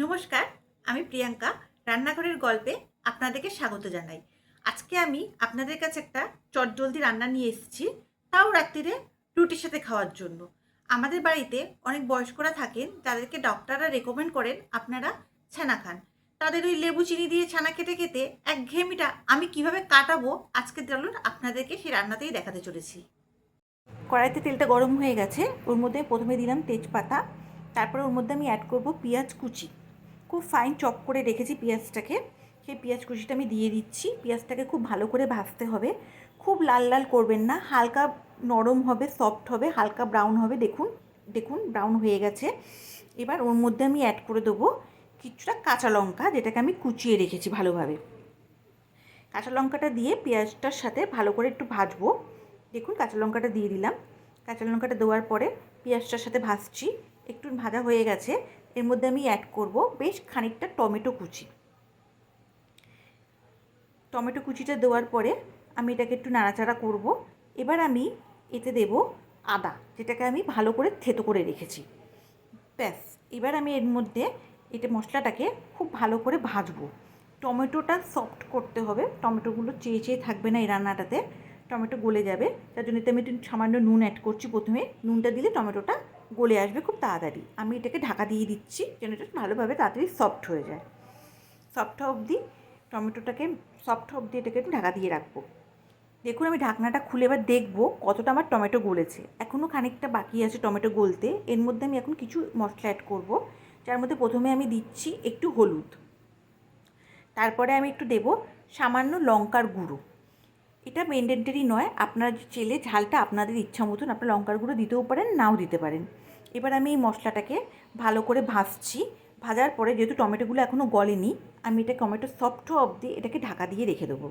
নমস্কার, আমি প্রিয়াঙ্কা। রান্নাঘরের গল্পে আপনাদেরকে স্বাগত জানাই। আজকে আমি আপনাদের কাছে একটা চটজলদি রান্না নিয়ে এসেছি, তাও রাত্রিরে রুটির সাথে খাওয়ার জন্য। আমাদের বাড়িতে অনেক বয়স্করা থাকেন, যাদেরকে ডক্টররা রেকমেন্ড করেন আপনারা ছানা খান। তাদের ওই লেবু চিনি দিয়ে ছানা খেতে খেতে একঘেয়েমিটা আমি কিভাবে কাটাবো, আজকে চলুন আপনাদেরকে সেই রান্নাতেই দেখাতে চলেছি। কড়াইতে তেলটা গরম হয়ে গেছে, ওর মধ্যে প্রথমে দিলাম তেজপাতা, তারপরে ওর মধ্যে আমি অ্যাড করব পেঁয়াজ কুচি। খুব ফাইন চপ করে রেখেছি পেঁয়াজটাকে, সেই পেঁয়াজ কুচিটা আমি দিয়ে দিচ্ছি। পেঁয়াজটাকে খুব ভালো করে ভাজতে হবে, খুব লাল লাল করবেন না, হালকা নরম হবে, সফট হবে, হালকা ব্রাউন হবে। দেখুন দেখুন ব্রাউন হয়ে গেছে। এবার ওর মধ্যে আমি অ্যাড করে দেবো কিছুটা কাঁচা লঙ্কা, যেটাকে আমি কুচিয়ে রেখেছি ভালোভাবে। কাঁচা লঙ্কাটা দিয়ে পেঁয়াজটার সাথে ভালো করে একটু ভাজবো। দেখুন কাঁচা লঙ্কাটা দিয়ে দিলাম। কাঁচা লঙ্কাটা দেওয়ার পরে পেঁয়াজটার সাথে ভাজছি, একটু ভাজা হয়ে গেছে। এর মধ্যে আমি অ্যাড করব বেশ খানিকটা টমেটো কুচি। টমেটো কুচিটা দেওয়ার পরে আমি এটাকে একটু নাড়াচাড়া করব। এবার আমি এতে দেব আদা, যেটাকে আমি ভালো করে থেতো করে রেখেছি। ব্যাস, এবার আমি এর মধ্যে এটা মশলাটাকে খুব ভালো করে ভাজবো। টমেটোটা সফট করতে হবে, টমেটোগুলো চেয়ে চেয়ে থাকবে না এই রান্নাটাতে, টমেটো গলে যাবে। তার জন্য আমি একটু সামান্য নুন অ্যাড করছি প্রথমে। নুনটা দিলে টমেটোটা গলে আসবে খুব তাড়াতাড়ি। আমি এটাকে ঢাকা দিয়ে দিচ্ছি যেন এটা ভালোভাবে তাড়াতাড়ি সফট হয়ে যায়। সফট অবধি টমেটোটাকে সফট অবধি এটাকে একটু ঢাকা দিয়ে রাখবো। দেখুন আমি ঢাকনাটা খুলে এবার দেখবো কতটা আমার টমেটো গলেছে। এখনও খানিকটা বাকি আছে টমেটো গলতে। এর মধ্যে আমি এখন কিছু মশলা অ্যাড করব, যার মধ্যে প্রথমে আমি দিচ্ছি একটু হলুদ, তারপরে আমি একটু দেব সামান্য লঙ্কার গুঁড়ো। এটা ম্যান্ডেটরি নয়, আপনার চেলে ঝালটা আপনাদের ইচ্ছা মতন আপনার লঙ্কার গুঁড়ো দিতেও পারেন, নাও দিতে পারেন। এবার আমি এই মশলাটাকে ভালো করে ভাজছি। ভাজার পরে যেহেতু টমেটোগুলো এখনও গলেনি, আমি এটা টমেটো সফট অবধি এটাকে ঢাকা দিয়ে রেখে দেবো।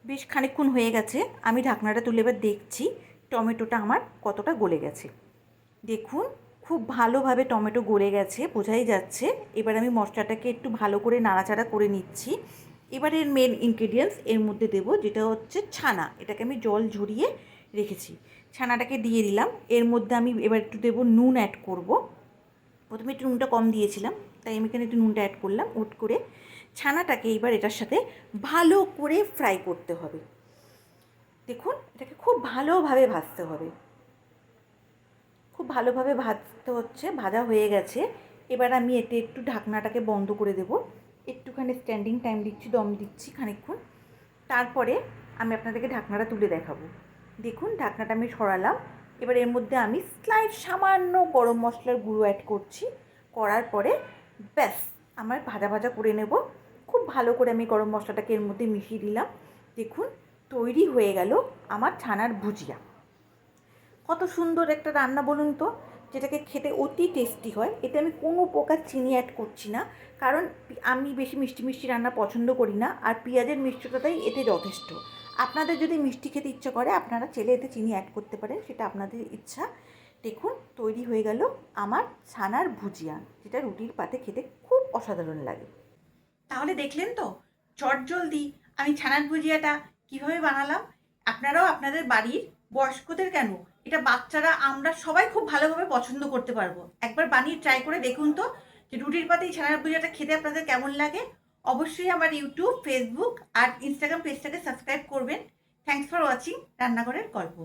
বেশ খানিকক্ষণ হয়ে গেছে, আমি ঢাকনাটা তুলে এবার দেখছি টমেটোটা আমার কতটা গলে গেছে। দেখুন খুব ভালোভাবে টমেটো গলে গেছে, বোঝাই যাচ্ছে। এবার আমি মশলাটাকে একটু ভালো করে নাড়াচাড়া করে নিচ্ছি। এবার এর মেন ইনগ্রেডিয়েন্টস এর মধ্যে দেব, যেটা হচ্ছে ছানা। এটাকে আমি জল ঝরিয়ে রেখেছি, ছানাটাকে দিয়ে দিলাম। এর মধ্যে আমি এবার একটু দেব নুন অ্যাড করব। প্রথমে একটু নুনটা কম দিয়েছিলাম, তাই আমি এখানে একটু নুনটা অ্যাড করলাম। ওট করে ছানাটাকে এবার এটার সাথে ভালো করে ফ্রাই করতে হবে। দেখুন এটাকে খুব ভালোভাবে ভাজতে হবে, খুব ভালোভাবে ভাজতে হচ্ছে। ভাজা হয়ে গেছে, এবার আমি এতে একটু ঢাকনাটাকে বন্ধ করে দেব। একটুখানি স্ট্যান্ডিং টাইম দিচ্ছি, দম দিচ্ছি খানিকক্ষণ। তারপরে আমি আপনাদেরকে ঢাকনাটা তুলে দেখাবো। দেখুন ঢাকনাটা আমি সরালাম। এবার এর মধ্যে আমি স্লাইড সামান্য গরম মশলার গুঁড়ো অ্যাড করছি। করার পরে ব্যাস আমার ভাজা ভাজা করে নেব। খুব ভালো করে আমি গরম মশলাটাকে এর মধ্যে মিশিয়ে দিলাম। দেখুন তৈরি হয়ে গেল আমার ছানার ভুজিয়া। কত সুন্দর একটা রান্না বলুন তো, যেটাকে খেতে অতি টেস্টি হয়। এতে আমি কোনো প্রকার চিনি অ্যাড করছি না, কারণ আমি বেশি মিষ্টি মিষ্টি রান্না পছন্দ করি না, আর পেঁয়াজের মিষ্টতাটাই এতে যথেষ্ট। আপনাদের যদি মিষ্টি খেতে ইচ্ছা করে আপনারা চেলে এতে চিনি অ্যাড করতে পারেন, সেটা আপনাদের ইচ্ছা। দেখুন তৈরি হয়ে গেল আমার ছানার ভুজিয়া, যেটা রুটির পাতে খেতে খুব অসাধারণ লাগে। তাহলে দেখলেন তো চটজলদি আমি ছানার ভুজিয়াটা কিভাবে বানালাম। আপনারাও আপনাদের বাড়ির বয়স্কদের কেন, এটা বাচ্চারা আমরা সবাই খুব ভালোভাবে পছন্দ করতে পারবো। একবার বানিয়ে ট্রাই করে দেখুন তো যে রুটির পাতে এই ছানার ভুজিয়াটা খেতে আপনাদের কেমন লাগে। অবশ্যই আমার ইউটিউব, ফেসবুক আর ইনস্টাগ্রাম পেজটাকে সাবস্ক্রাইব করবেন। থ্যাংকস ফর ওয়াচিং রান্নাঘরের গল্প।